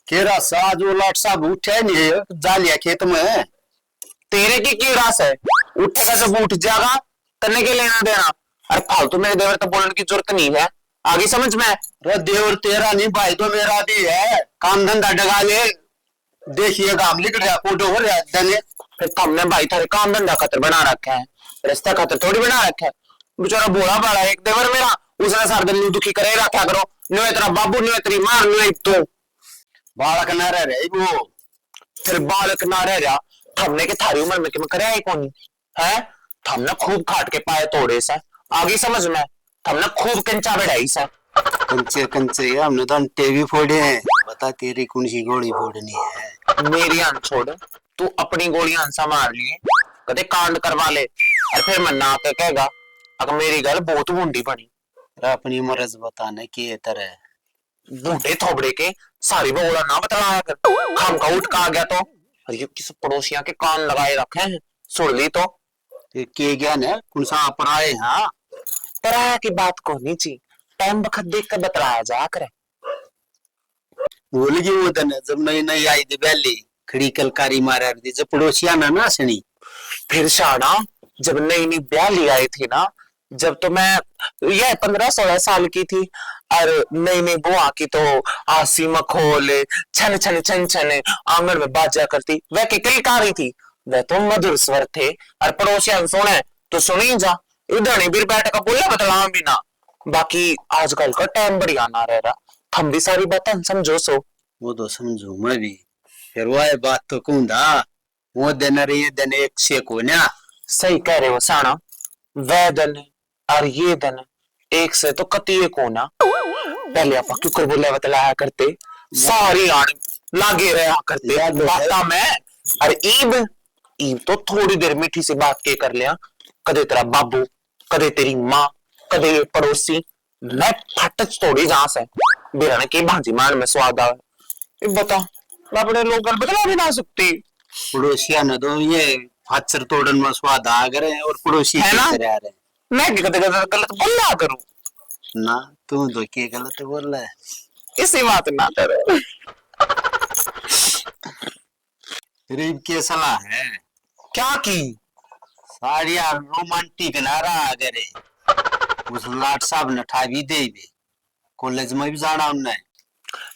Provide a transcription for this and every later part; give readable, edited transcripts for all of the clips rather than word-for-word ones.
केरा सा जो लाट साहब उठे नहीं जा लिया खेत में। तेरे की रास है? उठेगा जब उठ जाएगा, तने के लेना देना। अरे फालतू मेरे देवर तो बोलने की जरूरत नहीं है, आगे समझ में। अरे देवर तेरा नहीं भाई तो मेरा भी है, काम धंधा डगा ले। देखिए काम लिख रहा फोटो हो रहा है। फिर तुमने भाई थारे काम धंधा खतर बना रखा है, रिश्ता खतर थोड़ी बना रखा है। बेचारा बोला बड़ा एक देवर मेरा, उसने सारा दिन दुखी करे रखा करो। नो तेरा बाबू, नो तेरी मां, नो तो बालक न रह रहे वो। फिर बालक ना रह जा। हमने के थारी उम्र में कि मैं करे आई कौन है? हमने खूब खाट के पाए तोड़े से, आगे समझ में। हमने खूब कंचा बढ़ाई से। कंचे कंचे हमने तो अंटे भी फोड़े हैं। बता तेरी कौन सी गोली फोड़नी है? मेरी आन छोड़, तू अपनी गोलियां आंसा मार लिए, कदे कांड करवा ले और फिर मन्ना आके कहेगा अगर मेरी गल बहुत बूंदी बनी। अपनी मरज बताने की तरह बूढ़े थोबड़े के सारी बोला ना बतलाया कर। खाम का उठ का आ गया तो अरे किस पड़ोसिया के कान लगाए रखे हैं, सुन ली तो के ज्ञान है कौन सा पर आए। हाँ तरह की बात को नहीं ची, टाइम बखत देख कर बतलाया जा करे। बोल गई वो तने जब नई नई आई थी पहली खड़ी कलकारी मारा दी जब पड़ोसिया ना सनी। फिर शाना जब नई नई ब्याह ली आई थी ना, जब तो मैं यह 15-16 साल की थी, और नई नई बुआ की तो आसी मखोल छन छन छन छन आंगन में बाजा करती, वह के किलकारी थी। वह तो मधुर स्वर थे, और पड़ोसिया सुने तो सुनी जा, इधर नहीं बिर बैठ का बोला बतला भी ना। बाकी आजकल का टाइम बढ़िया ना रह रहा, हम भी सारी बातें समझो सो। वो तो समझू मैं भी, फिर वह बात तो कूंदा वो दिन रही दिन एक से को ना। सही कह रहे हो साना, वह दिन और ये दिन एक से तो कती को ना। पहले आप क्यों बोले बतलाया करते, सारी आड़ लागे रहा करते बाता में। और ईब ईब तो थोड़ी देर मीठी सी बात के कर लिया, कदे तेरा बाबू, कदे तेरी माँ, कदे ये पड़ोसी, मैं फटच थोड़ी जहां से बिरने की भांजी मान में स्वाद आवे। बता मैं अपने लोग बतला भी ना सकती। पड़ोसिया न तो ये फाचर तोड़न में स्वाद आ गए और पड़ोसी है ना? रह रहे मैं कदे कदे गलत बोला करूं ना। तू तो के गलत बोल रहा है, इसी बात ना करे। गरीब की सलाह है क्या की? साड़िया रोमांटिक नारा अगर उस लाट साहब ने ठा भी दे भी कॉलेज में भी जाना उनने।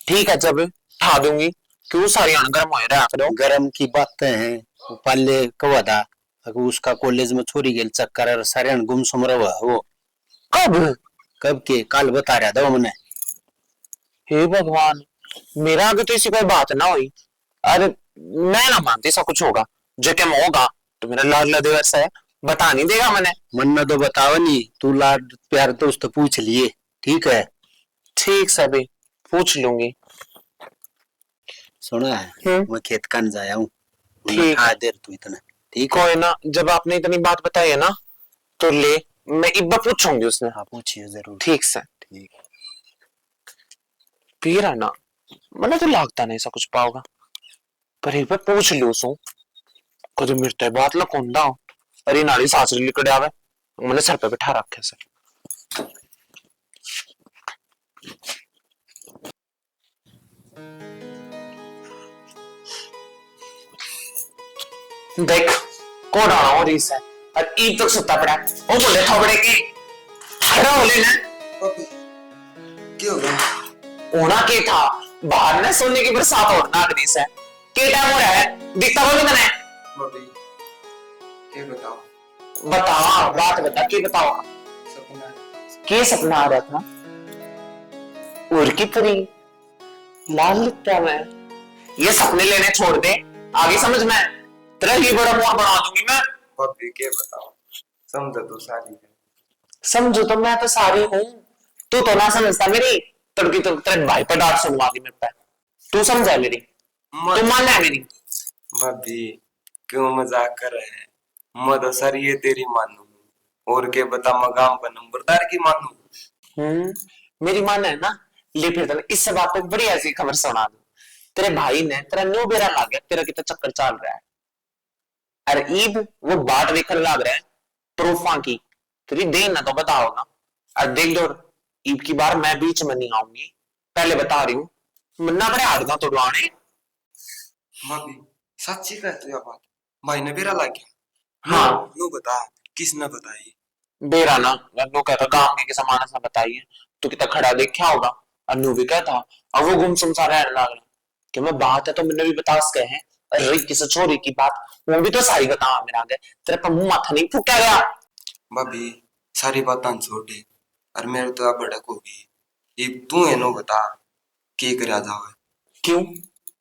ठीक है जब ठा दूंगी, क्यों सारी अनगरम हो रहा है। गरम की बातें हैं वो पहले कब था अगर उसका कॉलेज में छोरी गेल चक्कर और सारे गुमसुम रहा वो। कब? कब के काल बता रहा था हमने। हे भगवान, मेरा आगे तो ऐसी कोई बात ना हुई। अरे मैं ना मानती ऐसा कुछ होगा, जो क्या होगा तो मेरा लाडला देवर से बता नहीं देगा मैंने। मन में तो बताओ नहीं, तू लाड प्यार तो उससे पूछ लिए। ठीक है ठीक सभी पूछ लूंगी। सुना है मैं खेत कन जाया हूँ, ठीक खा देर तू इतना। ठीक है कोई ना, जब आपने इतनी बात बताई है ना तो ले, मैं इब्बा पूछूंगी उसने। हाँ पूछिए जरूर। ठीक से ठीक पीरा ना, मैंने तो लागता नहीं ऐसा कुछ पाओगा, पर एक बार पूछ लियो सो कदम मिलता है बात ला कोंदा। अरे नाली सासरी लिकड़ आवे, मैंने सर पे बिठा रखे से। देख कौन आना हो रही है, और ईद तक सुता पड़ा है। ओ बोले थोबड़े की खड़ा हो लेना। क्यों होना के था बाहर ने सोने की बरसात और नाक दी से के टाइम हो रहा है, दिखता बोली मैंने। ये बताओ, बता बात बता के बताओ सपना के सपना आ रहा था। उर की परी लाल लिखता मैं, ये सपने लेने छोड़ दे, आगे समझ में। तेरा ये बड़ा मुंह बना दूंगी मैं। भाभी के बताओ, समझ तो सारी है। समझो तो मैं तो सारी हूँ, तू तो ना समझता मेरी। तड़की तो तेरे भाई पर डांट सुनवा दी मेरे पे, तू समझा मेरी, तू मान है मेरी। भाभी क्यों मजाक कर रहे हैं? मैं तो सर ये तेरी मानू और के बता मगाम का नंबरदार की मानू। मेरी मान है ना, ले फिर तेरे इस बात पे बड़ी ऐसी खबर सुना दूं। तेरे भाई ने तेरा न्यू बेरा ला गया, तेरा कितना चक्कर चल रहा है। अरे ईब वो बाट देखने लग रहा है प्रूफा की, तेरी देन ना तो बताओ ना। और देख दो ईब की बार मैं बीच में नहीं आऊंगी, पहले बता रही हूँ। मन्ना बड़े हारदा तो डुआने। भाभी सच्ची कहते हो बात? भाई ने बेरा ला गया? हाँ नो बता, किसने बताई? बेरा ना वो कहता गांव के सामान सा बताइए तो कितना खड़ा देखा होगा। अनु भी कहता अब वो गुमसुम सा रहने लगा कि मैं बात है तो मैंने भी बता सके हैं। अरे किसी छोरी की बात वो भी तो सारी बता मेरा आगे तेरे पर मुंह माथा नहीं फूका गया। भाभी सारी बातें छोड़ दे, और मेरे तो अब भड़क होगी। ये तू है नो बता, के करा जावे? क्यों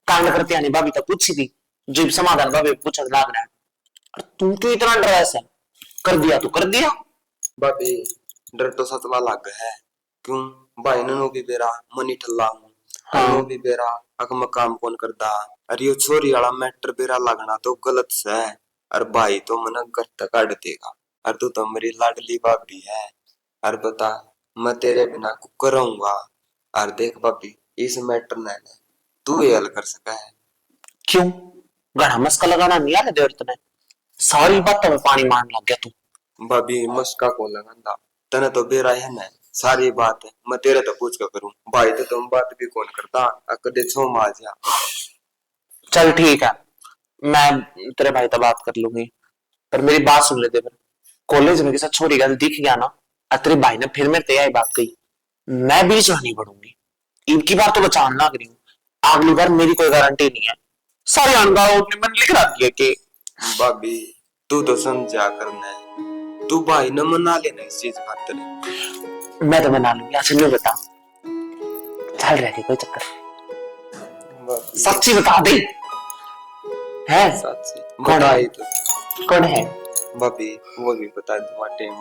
कांड करते आने भाभी तो पूछी थी जो समाधान भाभी पूछने लग रहा है। और तू क्यों इतना डरा ऐसा कर दिया तो कर दिया। भाभी डर तो सतला लग है। क्यों? भाई ने नो भी बेरा मनी ठल्ला हूँ। हाँ। नो भी बेरा अक मैं काम कौन करदा। अरे यो छोरी वाला मैटर बेरा लगना तो गलत से है। और भाई तो मन घर तक काट देगा। और तू तो मेरी लाडली भाभी है। और बता मैं तेरे बिना कुकर रहूंगा। और देख भाभी इस मैटर ने तू ही हल कर सका है। क्यों गड़ा मस्का लगाना नहीं आया देर तने सारी बातों में पानी मारने लग गया तू। भाभी मस्का को लगांदा तने तो बेरा है ना सारी बात है। मैं तेरे तो पूछ कर करूं भाई तो तुम बात भी कौन करता कदे छो मार जा। चल ठीक है मैं तेरे भाई से बात कर लूंगी पर मेरी बात सुन ले दे। कॉलेज में किसी छोरी का दिख गया ना और तेरे भाई ने फिर मेरे तैयारी बात कही मैं बीच में नहीं पढ़ूंगी। इनकी बार तो बचान लग रही हूँ अगली बार मेरी कोई गारंटी नहीं है। सारे अनगाओ अपने मन लिख रखी है कि भाभी तू तो समझा करना है। तू भाई न मना लेना इस चीज खातिर। मैं तो बना लूंगी अच्छा नहीं बता चल रहे कोई चक्कर भाभी, सच्ची बता दे है सच्ची कौन बताई है तो। कौन है। भाभी वो भी बता दूंगा टाइम।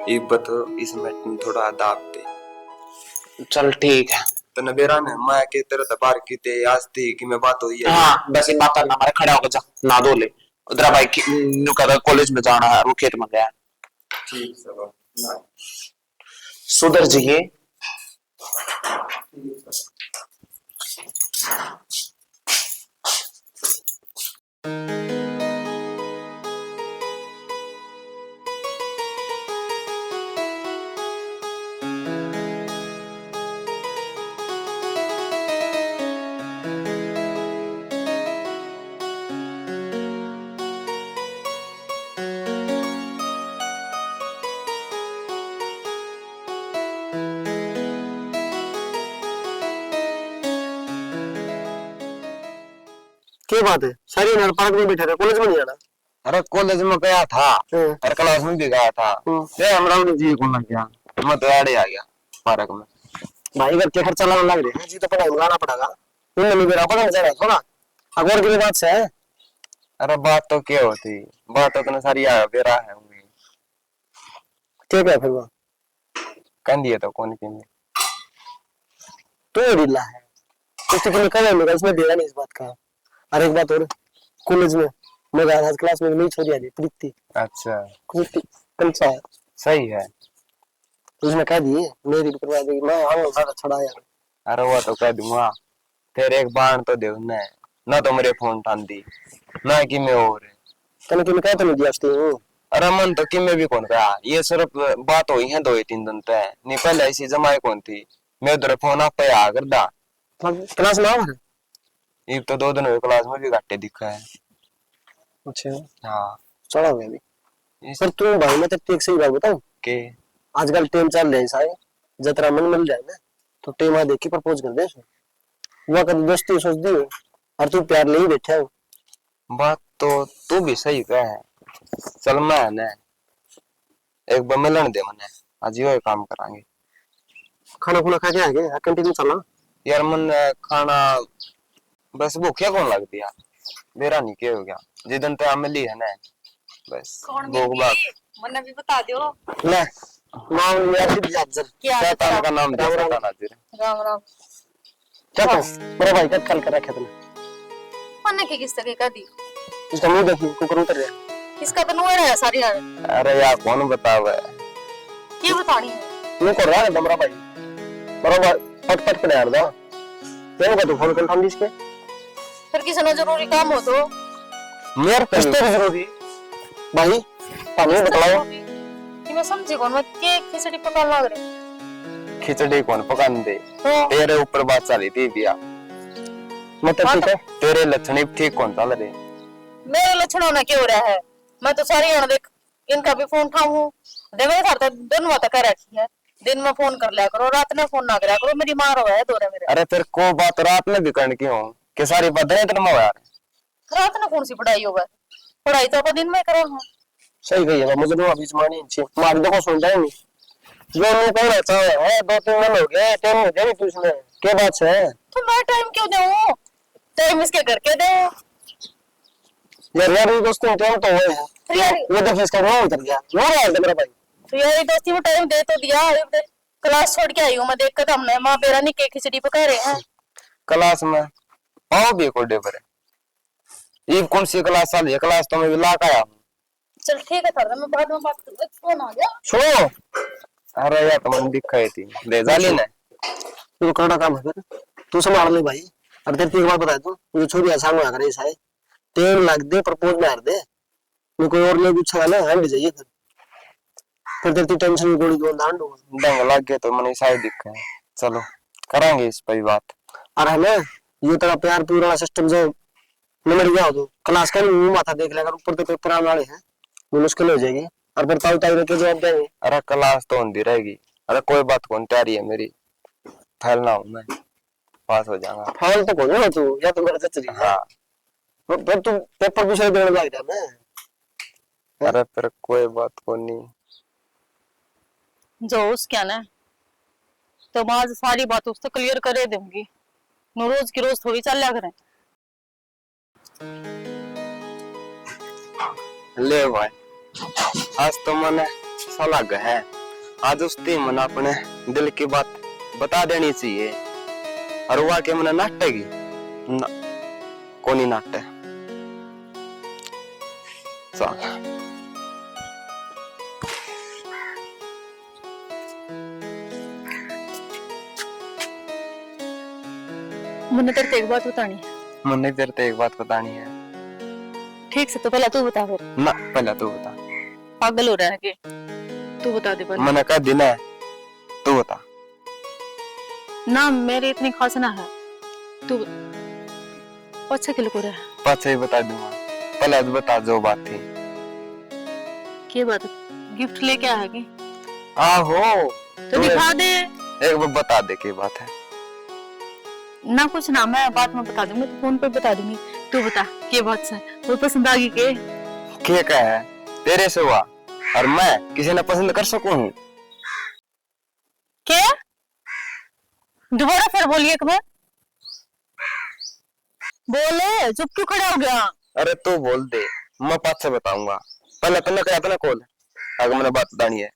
ये बतो इस मैटर में थोड़ा दाब दे। चल ठीक है तो नबेरा ने मैं के तेरे तबार की ते आज थी कि मैं बात हुई है। हाँ बस इन बात ना हमारे खड़ा होकर जा ना धो ले उधर भाई न्यू कहता कॉलेज में जाना है वो खेत में गया ठीक सब ना सुधर जाइए। क्या बात है सारी नार पार्क में बैठे थे कॉलेज में नहीं आना। अरे कॉलेज में गया था और क्लास में भी गया था। ये हमरा जी को लग गया मैं तो आड़े आ गया पार्क में। भाई घर के खर्चा लगने लग रहे हैं जी तो पढ़ाई में लाना पड़ेगा। तुमने नहीं मेरा पता चला थोड़ा अगौर की बात से है। अरे बात तो क्या होती बात तो इतने सारी आ बेरा है उनकी। ठीक है फिर वो कह दिए तो कौन की तो ढीला है कुछ तो तुम्हें कहा होगा इसमें देगा नहीं इस बात का। और एक बात और कॉलेज में मैं गया था क्लास में नहीं छोड़ी आली प्रीति। अच्छा प्रीति कंचा है सही है। उसने कह दिए मेरी करवा देगी मैं आऊंगा सारा छड़ा यार। अरे वो तो कह दूंगा फिर एक बार तो दे उन्हें ना तो मेरे फोन ठान दी ना कि मैं और तने कि मैं कहता नहीं दिया उसकी हूं। अरे मन तो कि मैं भी कौन कहा ये सिर्फ बात हुई है 2-3 दिन तक नहीं पहले ऐसी जमाई कौन थी। मैं उधर फोन आप पे आ कर दा क्लास में आओ ये तो 2 दिन हुए क्लास में भी घाटे दिखा है। अच्छा हाँ चढ़ा हुआ अभी पर तुम भाई मैं तेरे एक सही बात बताऊं के आजकल टेम चल रहा है सारे जतरा मन मिल जाए ना तो टेम आ देख के प्रपोज कर दे वो कभी दोस्ती सोच दी हो और तू प्यार ले ही बैठा हो। बात तो तू भी सही कह है। चल मैं ने एक बार मिलन दे मने आज यो काम करांगे। खाना खुना खा के आ गए कंटिन्यू चलना यार मन खाना बस भूखे कौन लगती यार मेरा नहीं के हो गया जिदन ते मिली है ना बस भूख बात मन्ना भी बता दो ले नाम यार सिद्ध जाजर क्या शैतान का नाम दे शैतान हाजिर राम राम क्या तो मेरा भाई का कल कर रखा तूने मन्ना की किस तरह का दी इसका मुंह देखी कुकर उतर गया किसका तो नुआ है सारी यार अरे यार कौन बतावे ये बतानी है मुंह कर रहा है दमरा भाई बराबर फट फट कर यार दा तेरे को तो फोन कर हम इसके फिर किसी ना जरूरी काम हो तो मेरे पे किस तरह जरूरी भाई पानी बताओ कि मैं समझी कौन मैं के खिचड़ी पकाने लग रही खिचड़ी कौन पकाने दे, तो तेरे ऊपर बात चली थी बिया। मतलब ठीक है। तेरे लक्षण ही ठीक कौन चल रहे। मेरे लक्षण होना क्यों हो रहा है? मैं तो सारी अण देख इनका भी फोन उठाऊं, दे मेरे साथ दोनों बातें कर रखी है। दिन में फोन कर लिया करो, रात में फोन ना करा करो, मेरी मार हो है दोरे मेरे। अरे फिर को बात रात में भी करने की हो कि सारी बात दिन में हो यार। रात में कौन सी पढ़ाई होगा? पढ़ाई तो अपन दिन में करा हूँ। सही कही है, मुझे तो अभी जमानी अच्छी मार दो को सुनता ही नहीं। जो मैं कह रहा था है 2-3 दिन हो गए, टाइम हो गया तुझमें क्या बात है? तो मैं टाइम क्यों दूं? टाइम इसके करके दे यार ये दोस्तों टाइम तो हुए हैं। तो यार। ये तो किसका मुंह उतर गया, रो रहा है मेरा भाई। तो यार दोस्ती में टाइम दे तो दिया। क्लास छोड़ के आई हूँ मैं, देख कर हमने माँ बेरा नहीं के खिचड़ी पका रहे हैं। क्लास में आओ भी कोडे पर ये कौन सी क्लास चल है? क्लास तो मैं भी लाक आया हूँ। चल ठीक है सर, मैं बाद में बात कर, फोन आ गया। सुनो अरे यार तुम दिखाई थी ले जाली ना। तू करना काम है फिर तू संभाल ले भाई। और तेरे को एक बात बता दूं, मुझे छोरी आसान हुआ करे ऐसा है 3 लाख दे प्रपोज मार दे, मैं कोई और ले पूछा ना हैंड जाइए फिर तेरी टेंशन में गोली दो दांड होगा। डंग लग गया तो मैंने शायद दिखा है। चलो करेंगे इस पर बात। और है ना ये तेरा प्यार पूरा सिस्टम जो नंबर गया हो तो क्लास का मुंह माथा देख लेगा, ऊपर तो पेपर आने वाले हैं, वो मुश्किल हो जाएगी। और फिर ताऊ ताऊ के जवाब देंगे। अरे क्लास तो होती रहेगी। अरे कोई बात कौन तैयारी है मेरी, फैलना हूँ मैं, पास हो जाऊंगा। फाल तो कौन है तू, या तो मेरा चचरी है। हाँ फिर तू पेपर दूसरे देने लग जा मैं। अरे फिर कोई बात को नहीं। जो उस क्या ना, तो मैं आज सारी बात उससे क्लियर करे दूंगी। नो रोज की रोज थोड़ी चल करें। ले भाई आज तो मैंने साला है, आज उसकी मन अपने दिल की बात बता देनी चाहिए। और हुआ के मैंने नाटेगी ना, कौन ही नाटे चल। मैंने तेरे को एक बात बतानी है। मैंने तेरे से एक बात बतानी है ठीक से, तो पहले तू बता फिर। ना, पहले तू बता। पागल हो रहा है कि तू बता दे पहले। मैंने कहा दिन है, तू बता। ना मेरी इतनी खास ना है, तू अच्छा किलो को रहा। पाछे ही बता दूंगा, पहले तो बता जो बात थी। क्या बात है? गिफ्ट लेके आया है कि? आहो तो दिखा दे। एक बार बता दे की बात है। ना कुछ ना, मैं बाद में बता दूंगी, तो फोन पे बता दूंगी। तू बता क्या बात है? वो पसंद आ गई के? क्या है तेरे से हुआ और मैं किसी ने पसंद कर सकूं? क्या? दोबारा फिर बोलिए एक बार। बोले, चुप क्यों खड़ा हो गया? अरे तू बोल दे, मैं पाँच से बताऊंगा। पहले तुमने कहा था ना कॉल, अगर मैंने बात बतानी है।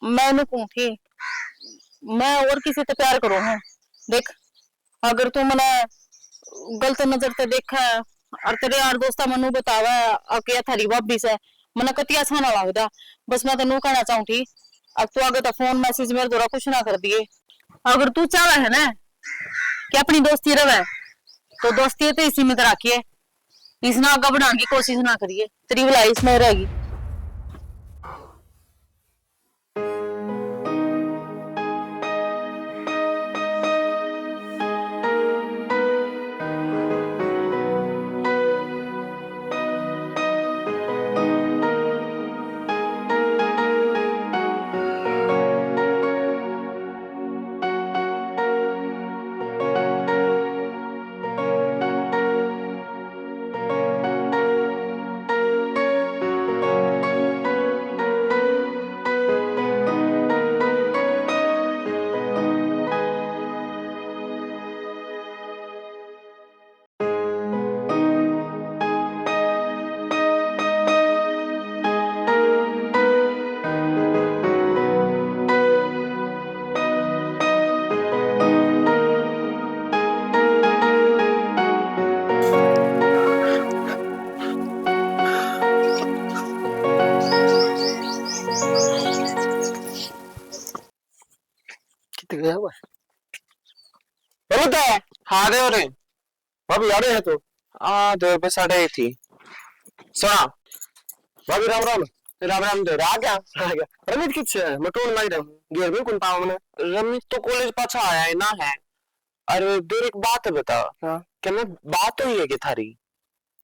मैंने पूछी, मैं और किसी से प्यार करूँ हूँ। देख, अगर तू मने गलत नजर से देखा और तेरे यार दोस्ता मनु बतावा अके थारी भाभी से मने कतिया अच्छा ना लगदा। बस मैं तेनू कहना चाहूं थी, अब तू आगे तो फोन मैसेज मेरे द्वारा कुछ ना कर दिए। अगर तू चाहे है ना कि अपनी दोस्ती रहे, तो दोस्ती तो इसी में रखिए, इसना आगे बढ़ाने की कोशिश ना करिए। तेरी भलाई इसमें रहेगी। कितने गया हुआ बोलो हाँ दे रे भाभी आ रहे हैं तो? हाँ 2 बजे 8:30 थी। सुना भाभी राम राम। राम राम दे आ गया। आ गया रमित किच्छे है मैं टोन लग रहा हूँ गिर भी कौन पाव मैंने रमेश तो कॉलेज पाछा आया है ना है। अरे देर एक बात है बता, हाँ क्या मैं बात हुई है कि थारी?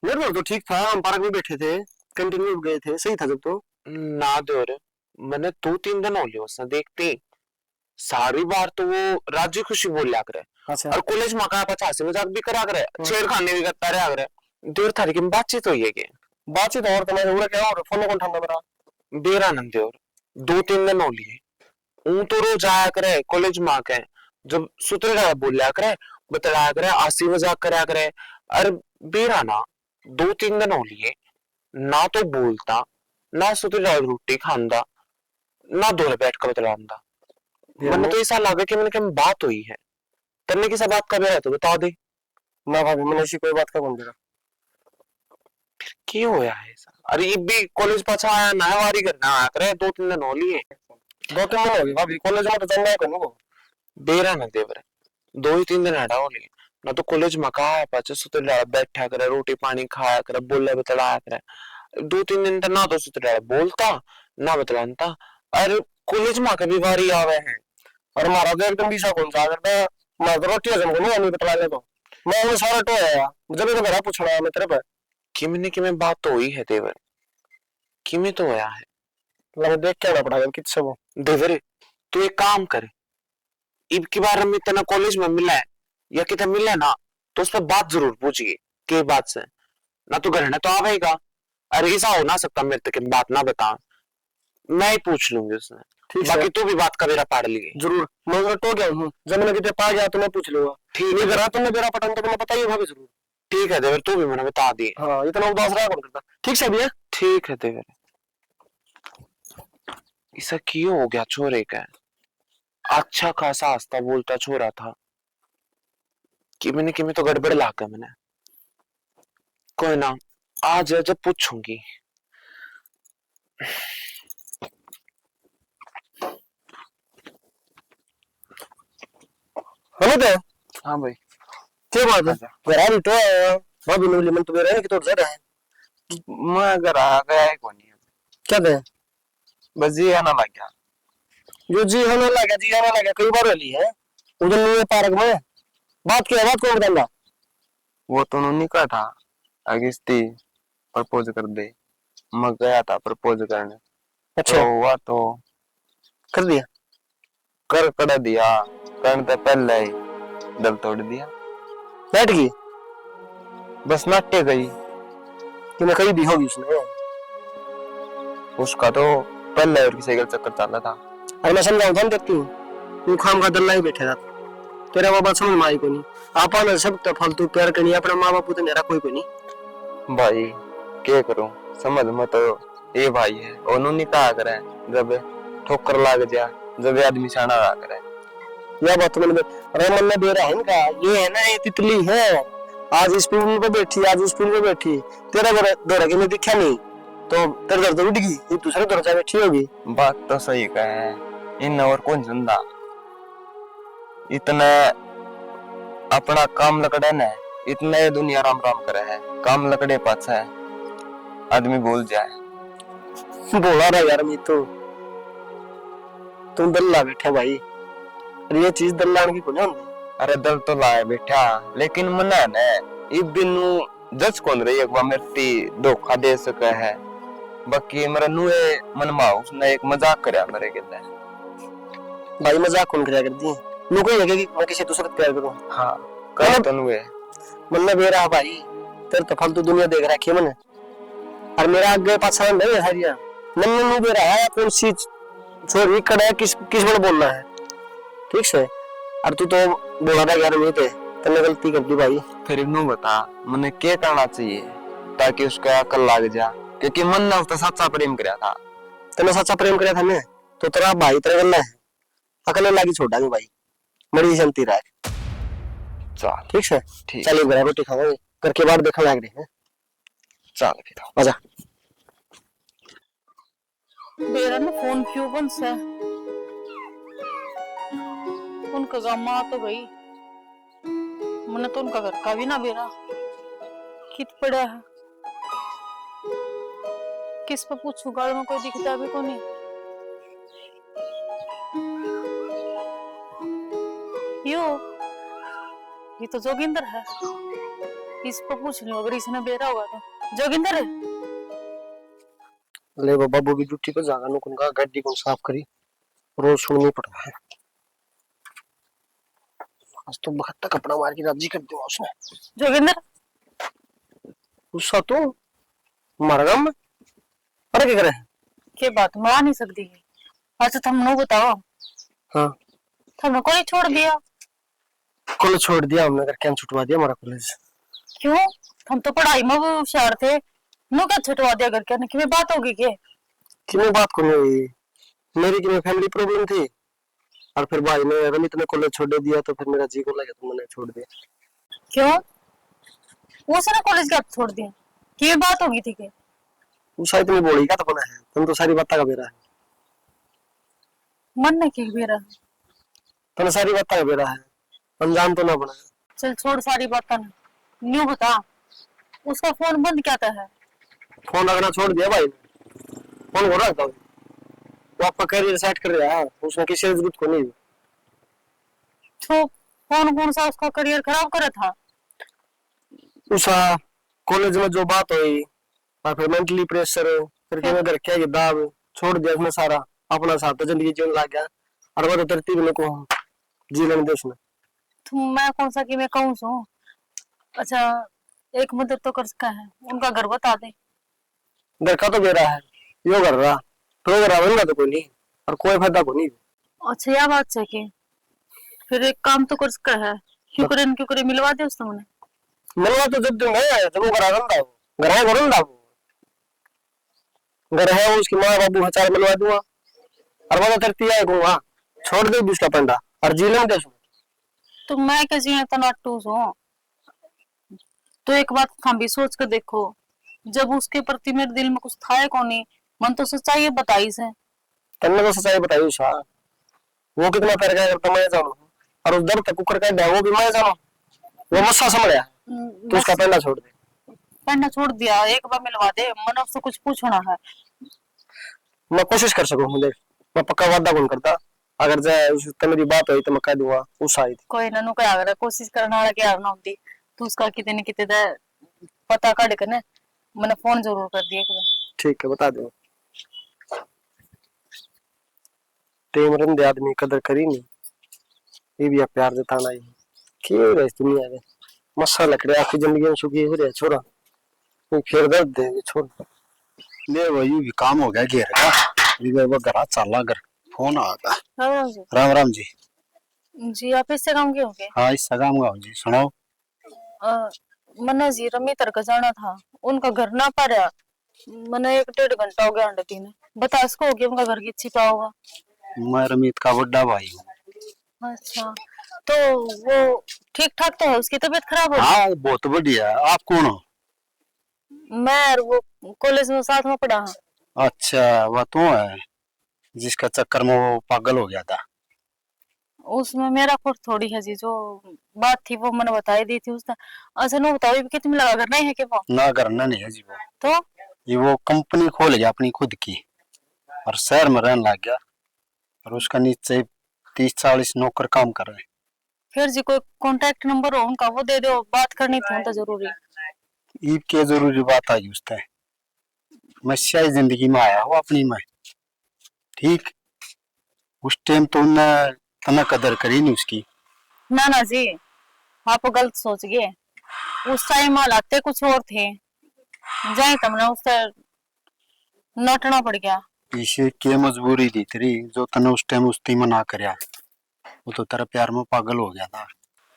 मेरे को तो ठीक था हम पार्क में बैठे थे कैंटीन में गए थे सही था जब तो ना देर मैंने 2-3 दिन हो लिया उसने देखते सारी बार तो वो राजी खुशी बोल लिया करे अच्छा और कॉलेज में का पचास से मजाक भी करा करे छेड़खानी भी करता रहा करे। देर थारी की बातचीत हुई है कि बातचीत और तुम्हारे उड़ा क्या और फोन कौन ठंडा मेरा बेरा नंदे और 2-3 दिन हो लिए ऊं तो रोज आया करे कॉलेज में आके जब सुतरे रहा बोल लिया करे बतलाया करे आसी मजाक करा करे। अरे बेरा ना 2-3 दिन हो लिए ना तो बोलता ना सुतरे रहा रोटी खांदा ना दूर बैठ कर बतलांदा। मैंने तो ऐसा लगा कि मैंने क्या बात हुई है करने की सब बात कर रहा है तो बता दे। ना भाभी मैंने ऐसी कोई बात का कौन देगा क्यों होया है ऐसा? अरे ये भी कॉलेज पाछा आया ना वारी करना आया करे 2-3 दिन हो लिए 2-3 दिन हो गए भाभी कॉलेज में तो जाना है कौन को बेरा ना देवर 2-3 दिन हटा हो लिए ना तो कॉलेज में कहा है पाछे सुतरे बैठा करे रोटी पानी खाया करे बोले बतलाया करे 2-3 दिन तो ना तो सुतरे बोलता ना बतलाता। अरे कॉलेज में कभी बारी आवे है और हमारा तो एकदम बीसा कौन सा अगर मैं तो रोटी हजम को नहीं बतला ले तो मैं वो सारा टो है जब तो मेरा पूछना मैं तेरे पे कि में बात तो हुई है देवर कि में तो होया है लगे देख के आना पड़ेगा किससे वो देवर तू एक काम कर इब की बार हम इतना कॉलेज में मिला है या कितना मिला है ना तो उस पर बात जरूर पूछिए के बात से ना तो घर तो आवेगा। अरे ऐसा हो ना सकता मेरे तक बात ना बता मैं ही पूछ लूंगी उसने ठीक बाकी है तू भी बात का मेरा पाड़ लिए जरूर मैं उधर टो गया हूँ जब मैंने कितने पा गया तो मैं पूछ लूंगा ठीक नहीं है करा तो मैं मेरा पटन तो मैं बताइए भाभी जरूर ठीक है देवर तू भी मैंने बता दिए। हाँ इतना उदास रहा कौन करता ठीक से भैया ठीक है देवर ऐसा क्यों हो गया छोरे का अच्छा खासा हंसता बोलता छोरा था कि मैंने तो गड़बड़ लागा मैंने कोई ना आज जब पूछूंगी। हमें तो हाँ भाई क्या बात है घरा भी तो आया भाभी ने मन तो मेरा है कि तो ज्यादा है मैं अगर आ गया है कौन है क्या दे बस ये आना लग गया जो जी आने लगा कई बार ली है उधर न्यू पार्क में बात कौन बताऊंगा वो तो उन्होंने कहा था अगिस्ती प्रपोज कर दे मैं गया था प्रपोज करने अच्छा तो हुआ तो कर दिया कर दिया करने से पहले ही दिल तोड़ दिया बैठ गई बस नाट्य गई कि मैं कहीं दी होगी उसने उसका तो पहले और किसी का चक्कर चल रहा था अरे मैं समझाऊं था देखती हूँ तू खाम का दल्ला ही बैठे था तेरा वो बात समझ में आई को नहीं आपा ने सब तो फालतू प्यार करनी अपना माँ बापू तो मेरा कोई को नहीं भाई क्या करूं समझ में तो ये भाई है उन्होंने कहा करे जब ठोकर लाग जा जब आदमी शाना रहा करे यह बात तो मैंने अरे मन में दे रहा है इनका ये है ना ये तितली है आज इस पुल पे बैठी आज उस पुल पे बैठी तेरा दौरा के में दिखा नहीं तो तेरे दर्द उठ गई ये दूसरे दौरा जा बैठी होगी बात तो सही कहे इन और कौन जिंदा इतना अपना काम लकड़े ने इतना ये दुनिया राम राम करे है काम लकड़े पाछा है आदमी भूल जाए बोला रहा यार मैं तो तुम दल्ला बैठे भाई अरे ये चीज दल्लान की को नहीं होती अरे दल तो लाए बैठा लेकिन मना ने इस दिन जज कौन रही एक बार मेरी धोखा दे सके है बाकी मेरा नुए मन में उसने एक मजाक करया मेरे गिले भाई मजाक कौन करया कर दी नु कोई लगे कि मैं किसी दूसरे से प्यार करूं हाँ कर तो नुए मन में बेरा भाई तेरे तो फालतू दुनिया देख रखी है मैंने और मेरा आगे पाछा नहीं है हरिया मन में नु बेरा है कौन सी छोरी कड़ा किस बड़ बोलना है ठीक से और तू तो बोला था यार मैं तने गलती कर दी भाई फिर इन्हों बता मैंने क्या करना चाहिए ताकि उसका अकल लग जा क्योंकि मन ने उसका सच्चा प्रेम किया था तने सच्चा प्रेम करया था मैं तो तेरा भाई तेरे गल्ला है अकल लागी छोड़ा नहीं भाई मरी शांति रहा चल ठीक से ठीक चलिए बड़ा रोटी खाओगे करके बाद देखने लग रहे हैं चल फिर मजा बेरा ना फोन क्यों बंद सा उनका गामा तो गई मैंने तो उनका घर का भी ना बेरा कित पड़ा है किस पे पूछूं, गाड़ी में कोई दिखता भी को नहीं। यो ये तो जोगिंदर है, इस पे पूछ लूं अगर इसने बेरा होगा तो। जोगिंदर है? ले बाबा वो भी ड्यूटी पर जागा नुकुन का गाड़ी को साफ करी, रोज सुननी पड़ रहा है। आज तो बखत्ता कपड़ा मार के राजी कर दिया उसने। जोगिंदर गुस्सा तो मर गया मैं, पर क्या करे? के बात मान नहीं सकती है। अच्छा तुम नो बताओ, हाँ तुमने कोई छोड़ दिया? कॉलेज छोड़ दिया हमने, कर कैंप छुटवा दिया हमारा कॉलेज। क्यों? हम तो पढ़ाई में भी होशियार थे, नो क्या छुटवा दिया घर के? कि बात होगी के? कि मैं बात करनी हुई, मेरी की फैमिली प्रॉब्लम थी, और फिर भाई ने रमित ने कॉलेज छोड़ दिया, तो फिर मेरा जी को लगा तो मैंने छोड़ दिया। क्यों? उसने कॉलेज क्या छोड़ दिया? कि बात होगी थी के? वो शायद नहीं बोली क्या तो बना है, तुम तो सारी बात का बेरा है, मन ने की मेरा। तुम सारी बात का बेरा है, अनजान तो ना बना। चल छोड़ सारी बात, न्यू बता, उसका फोन बंद क्या था है? फोन लगना छोड़ दिया भाई ने, फोन हो रहा था वो आपका करियर सेट कर रहा है, उसने किसी से जरूरत को नहीं। तो कौन कौन सा उसका करियर खराब करा था? उसा कॉलेज में जो बात हुई, और फिर मेंटली प्रेशर, फिर कि मैं घर क्या ये दाब छोड़ दिया उसने सारा, अपना साथ तो जिंदगी जीने लग गया, और वो तो तरतीब में को जी लेने दे उसने। तुम मैं कौन सा कि मैं कहूँ सो? अच्छा एक मदद तो कर सका है, उनका घर बता दे। घर का तो बेरा है, यो कर रहा तो घर आवेगा तो कोई नहीं, और कोई फायदा को नहीं। अच्छा यह बात है कि फिर एक काम तो कर सका है, क्यों करे मिलवा दे उस तुमने। मिलवा तो जब तुम है जब वो घर आवेगा, घर है करूंगा, घर है उसकी माँ बाबू हजार मिलवा दूंगा, और वो तो तरती है कहूंगा छोड़ दे उसका पंडा और जी लेने दे उसने। तो मैं क्या जी तो नाटूस हूँ? तो एक बात हम भी सोच कर देखो, जब उसके प्रति मेरे दिल में कुछ था है कौन नहीं, मन तो सच्चाई बताई से। तुमने तो सच्चाई बताई उषा, वो कितना प्यार करता मैं जानू, और उस दर्द तक कुकर का वो भी मैं जानू, वो मुझसे समझा तो उसका पहला छोड़ दे। पढ़ना छोड़ दिया, एक बार मिलवा दे, मन से कुछ पूछना है। मैं कोशिश कर सकूं, देख मैं पक्का वादा कौन करता, अगर जाए उससे मेरी बात हुई तो मैं कह दूंगा उषा आई थी। कोई ना नु क्या अगर कोशिश करने वाला क्या ना होती, तो उसका कितने न कितने दा पता काट के ना मैंने फोन जरूर कर दिया एक बार। ठीक है बता दूंगा। टेम रंदे आदमी कदर करी नहीं, ये भी प्यार जताना ही क्यों रही दुनिया में, मसा लकड़े आखिर जिंदगी में सुखी हो रहा छोरा, कोई फिर दर्द दे छोड़। ले वही भी काम हो गया घेर का, ये वो घरा चला घर फोन आ गया। राम जी। राम राम जी। जी आप इससे काम के होंगे? हाँ इस सगाम गाँव जी, सुनाओ। मन्ना जी रमी तक जाना था, उनका घर ना पा रहा, मैंने 1-1.5 घंटा हो गया अंडती ने, बता इसको हो गया उनका घर की अच्छी पा होगा। मैं रमीत का बड़ा भाई हूँ। अच्छा तो वो ठीक ठाक तो है, उसकी तबीयत खराब हो गई? हाँ बहुत बढ़िया। आप कौन हो? मैं और वो कॉलेज में साथ में पढ़ा हूँ। अच्छा वह तो है जिसका चक्कर में वो पागल हो गया था। उसमें मेरा खुद थोड़ी है जी, जो बात थी वो मैंने बताई दी थी उसने। अच्छा नो बताओ ये कितनी लगा करना है कि वो ना करना नहीं है जी वो, तो ये वो कंपनी खोल गया अपनी खुद की, और शहर में रहने लग गया, और उसका नीचे 30-40 नौकर काम कर रहे हैं। फिर जी कोई कांटेक्ट नंबर हो उनका वो दे दो, बात करनी थी उनका जरूरी। ईद के जरूरी बात आई उससे, मैं शाही जिंदगी में आया हूँ अपनी में, ठीक उस टाइम तो उन्हें तना कदर करी नहीं उसकी। ना ना जी आप गलत सोच गए, उस टाइम हालात कुछ और थे, जाए तुमने उससे नोटना पड़ गया। इसे के मजबूरी थी तेरी जो तने उस टाइम उसकी मना करया, वो तो तेरा प्यार में पागल हो गया था।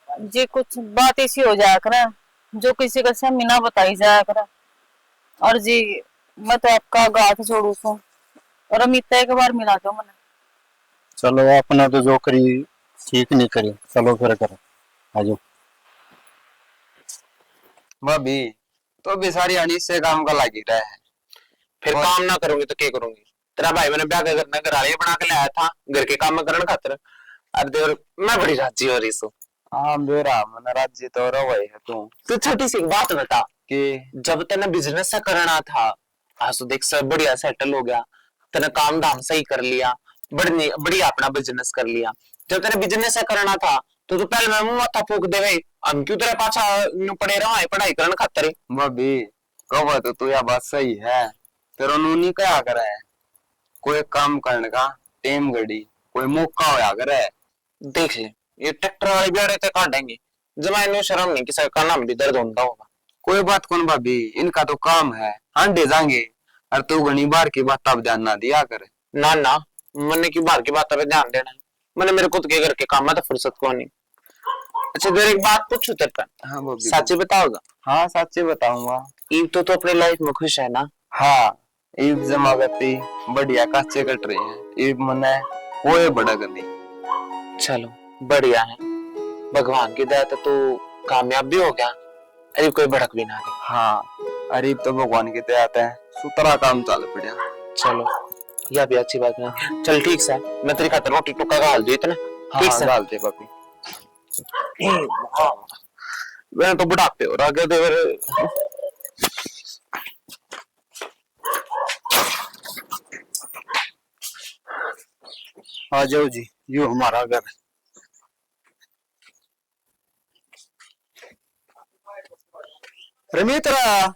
जी कुछ बात ऐसी हो जाया करे जो किसी का सामने ना बताई जाया करे, और जी मैं तो आपका हाथ जोड़ू सो, और अमित एक बार मिला दो मैंने। चलो अपना तो जो करी ठीक नहीं करी, चलो फिर करो आजो। भाभी तो बेसारी अनी से काम का लागी रहा है, फिर काम ना करूंगी तो क्या करूंगी? तेरा भाई मैंने ब्याह करना घर वाले बना के लाया था घर के काम में करने खातिर, अब देर मैं बड़ी राजी हो रही सो। हाँ बेरा मन राज्य तो रवै है तू। तो छोटी सी बात बता कि जब तेने बिजनेस से करना था आज तो देख सब बढ़िया सेटल हो गया, तेने काम धाम सही कर लिया, बढ़िया अपना बिजनेस कर लिया। जब तेरे बिजनेस करना था तो पहले मैं मुंह माथा फूक दे भाई, हम क्यों तेरे पाछा नु पड़े रहा है पढ़ाई करने खातर। भाभी कहो तो तू यह बात सही है, तेरा नूनी क्या करे है, कोई काम करने का टेम घड़ी कोई मौका होया करे। देख ले ये ट्रैक्टर वाले बेड़े ते काटेंगे, जमाने शर्म नहीं किसी का नाम भी दर्द होता होगा। कोई बात कौन भाभी, इनका तो काम है, हांडे जाएंगे। और तू घनी बार की बात अब ध्यान ना दिया करे। ना ना, मैंने की बाहर की बात पे ध्यान देना है, मैंने मेरे खुद के घर के काम में तो फुर्सत को नहीं। अच्छा तेरे एक बात पूछू तेरे पे, हाँ भाभी। सच्ची बताओगा? हाँ सच्ची बताऊंगा। ईब तो अपनी लाइफ में खुश है ना? हाँ ईब जमागती बढ़िया काचे कट रही है, ईब मने कोई बड़ा गली। चलो बढ़िया है, भगवान की दया तो तू कामयाब भी हो गया, अरे कोई भड़क भी ना गई। हाँ अरे तो भगवान की दया है, सुतरा काम चल पड़ा। चलो यह भी अच्छी बात है। चल ठीक से, मैं तेरी खातर रोटी टुक्का का हाल दे इतना। ठीक हाँ से डाल दे भाभी। मैं तो बुढ़ापे हो रहा गया। आ जाओ जी, यो हमारा घर। रमित्रा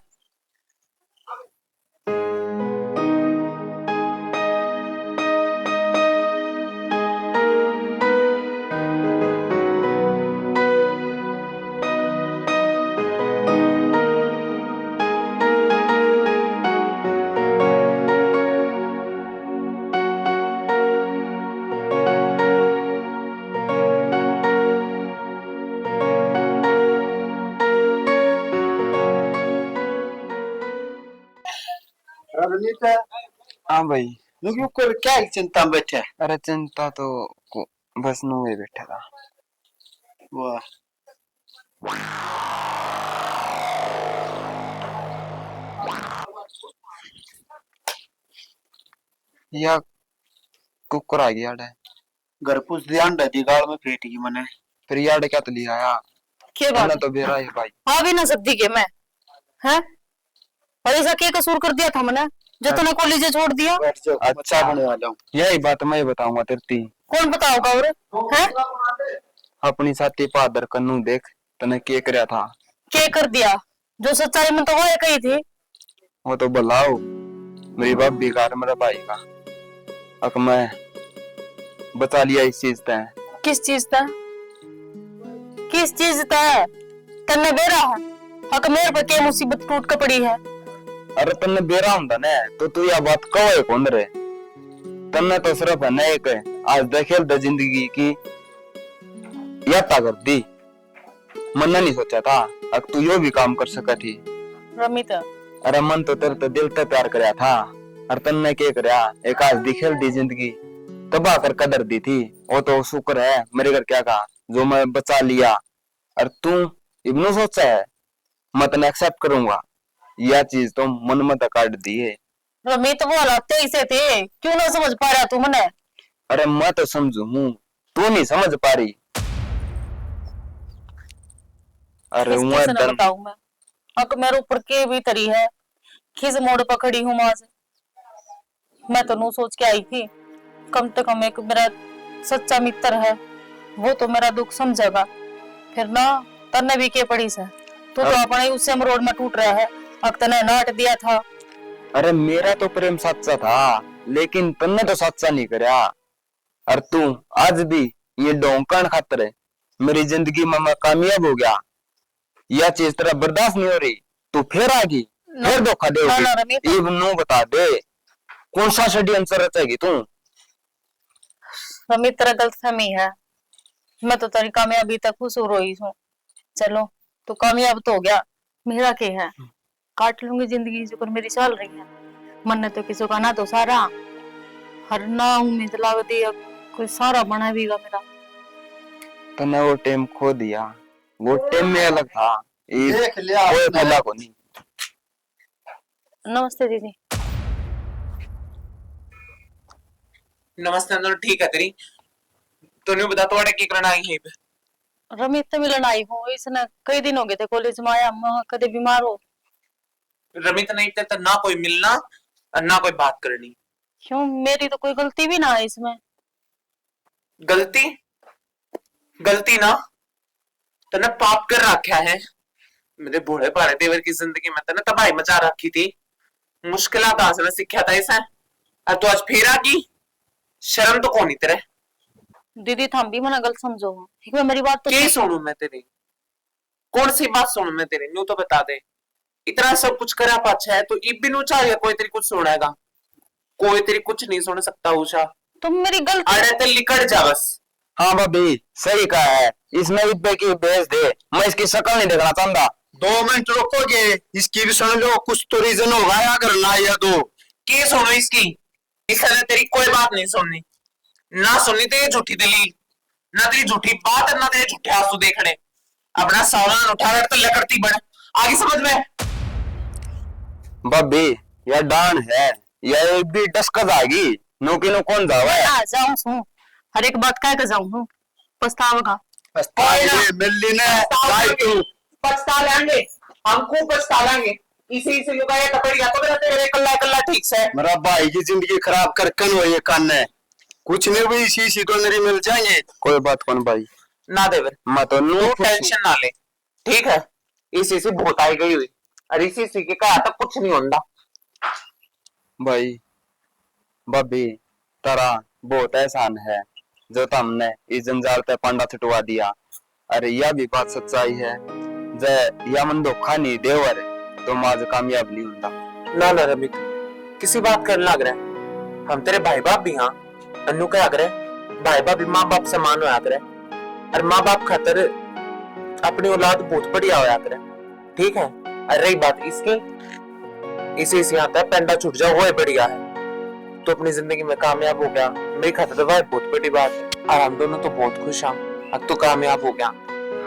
रमित्रा हाँ भाई। नुकी को क्या चिंता में बैठे? अरे चिंता तो बस नू ही बैठा था। वाह या कुकर आ गया है, घर पुछ ध्यान दी गाल में फेट गई मने। फिर यार क्या तो लिया आया क्या बात तो बेरा है भाई। हाँ भी ना सब्जी के मैं हैं, और ऐसा क्या कसूर कर दिया था मैंने जो तूने कॉलेज छोड़ दिया? अच्छा होने वाला हूँ। यही बात मैं बताऊंगा तेरी। कौन बताओगा? और हैं अपनी साथी पादर कन्नू देख तने के करया था। क्या कर दिया? जो सच्चाई में तो वो एक ही थी। वो तो बुलाओ मेरी बाप बेकार मेरा भाई का, अक मैं बचा लिया इस चीज तय। किस चीज का? किस चीज का तन्ने बेरा है? हक मेरे पर क्या मुसीबत टूट के पड़ी है? अरे तन्ने बेरा हुंदा ने तो तू यह बात कहो कौन रे, तन्ने तो सिर्फ है ना एक आज देखेल द जिंदगी की यात्रा कर दी। मन नहीं सोचा था अब तू यो भी काम कर सका थी। रमित अरे मन तो तेरे तो दिल से प्यार करया था, और तन्ने के करया एक आज दिखेल दी जिंदगी तबाह कर कदर दी थी। वो तो शुक्र है मेरे घर क्या कहा जो मैं बचा लिया, और तू इब्नो सोचा है मैं तने एक्सेप्ट करूंगा, यह चीज तो मन में काट दी है। रमित वो हालात ऐसे थे, क्यों ना समझ पा रहा तू मने? अरे मैं तो समझू हूँ, तू नहीं समझ पा रही। अरे कैसे ना बताऊं मैं, हक मेरे ऊपर के भी तरी है, किस मोड़ पर खड़ी हूँ मां से। मैं तो नू सोच के आई थी कम से कम एक मेरा सच्चा मित्र है, वो तो मेरा दुख समझेगा। फिर ना तन्ने भी के पड़ी से, तू तो अपने उससे रोड में टूट रहा है, हक तने नाट दिया था। अरे मेरा तो प्रेम सच्चा था, लेकिन तन्ने तो सच्चा नहीं करया। और तू आज भी ये डोंकन खातर है मेरी जिंदगी में मैं कामयाब हो गया, यह चीज तेरा बर्दाश्त नहीं हो रही, तू फिर आ गई फिर धोखा देगी। ये नो बता दे कौन सा षड्यंत्र रचेगी तू? रमित तेरा गलतफहमी है, मैं तो तेरी कामयाबी तक खुश हो रही हूँ। चलो तू कामयाब तो हो गया, मेरा क्या है, काट लूंगी जिंदगी जो पर मेरी चल रही है। मन ने तो किसी का ना तो सारा हर ना उम्मीद लाग दी, अब कोई सारा बना भी मेरा। तने वो टाइम खो दिया, वो टाइम में अलग था, देख लिया कोई आपने। भला को नहीं। नमस्ते दीदी। नमस्ते अंदर ठीक है तेरी, तूने बता तोड़े की करना आई है? रमित से मिलन आई हूँ, इसने कई दिन हो गए थे कॉलेज में आया, मैं कदे बीमार हो रमित नहीं थे तो ना कोई मिलना और ना कोई बात करनी। क्यों, मेरी तो कोई गलती भी ना है इसमें। गलती गलती ना तने पाप कर रखा है। मेरे बूढ़े भाड़े देवर की जिंदगी में तने तबाही मचा रखी थी। मुश्किलात आसना सीखा था इसे और तू आज फिर आ गई। शर्म तो कौन तेरे। दीदी थम भी मना गलत समझो, एक बार मेरी बात तो क्या सुनू मैं तेरी, कौन सी बात सुनू मैं तेरी, न्यू तो बता दे। इतना सब कुछ करा पाछा है तो इब भी नु चाहिए कोई तेरी कुछ सुनेगा। कोई तेरी कुछ नहीं सुन सकता उषा। तुम मेरी गलती। अरे ते लिकड़ जा बस। हाँ भाभी सही कहा है, इसमें इब्बे की भेज दे, मैं इसकी शक्ल नहीं देखना चाहता। 2 मिनट रुकोगे, इसकी भी सुन लो, कुछ तो रीजन होगा या अगर ना या दो। की सुनो इसकी, इसने तेरी कोई बात नहीं सुननी, ना सुननी तेरी झूठी दलील, ना तेरी झूठी बात ना तेरे झूठे आंसू देखने। अपना सामान उठा रहा तो लकड़ती बन आगे समझ में। भाभी यह डांड है, यह एक भी डस्क जाएगी, नौकी नो कौन जावा है। आ जाऊं सू, हर एक बात कह के जाऊं हूं, पछतावेगा। मिलनी ने पछता लेंगे, हम खूब पछता लेंगे। इसी से लुगाया कपड़िया तो मेरा तेरे कल्ला कल्ला ठीक से। मेरा भाई की जिंदगी खराब कर कन हो ये कान है, कुछ नहीं हुई, इसी तो नरी मिल जाएंगे। कोई बात कौन भाई, ना देवर मैं तो तू टेंशन ना ले, ठीक है। इसी से बहुत आई गई हुई और इसी से के कहा तक कुछ नहीं होता। भाई भाभी तारा बहुत एहसान है जो तुमने इस जंजाल पे पंडा छुटवा दिया। अरे यह भी बात सच्चाई है, जय या मन धोखा नहीं देवर तो आज कामयाब नहीं होता। ना ना रमित किसी बात करने लग रहा है, हम तेरे भाई बाप भी हाँ अन्नू क्या करे, भाई बाप भी माँ बाप समान होया करे और माँ बाप खातर अपनी औलाद बहुत बढ़िया होया करे, ठीक है। और रही बात इसकी, इसी से आता है पेंडा छूट जाओ वो बढ़िया है, तो अपनी जिंदगी में कामयाब हो गया, मेरी खातर तो भाई बहुत बड़ी बात है और हम दोनों तो बहुत खुश हैं, अब तो कामयाब हो गया।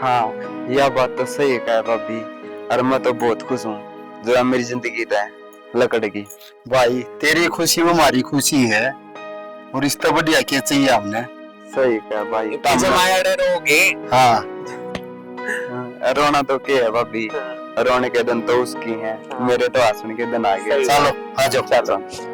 हाँ यह बात तो सही है भाभी, और मैं तो बहुत खुश हूँ जो मेरी जिंदगी है लकड़ की। भाई तेरी खुशी हमारी खुशी है, और इस तो बढ़िया क्या चाहिए हमने। सही कहा भाई, जमाया रहोगे। हाँ रोना तो क्या है भाभी, रोने के दिन तो उसकी है, मेरे तो हंसने के दिन आ गए। चलो आ जाओ। चलो।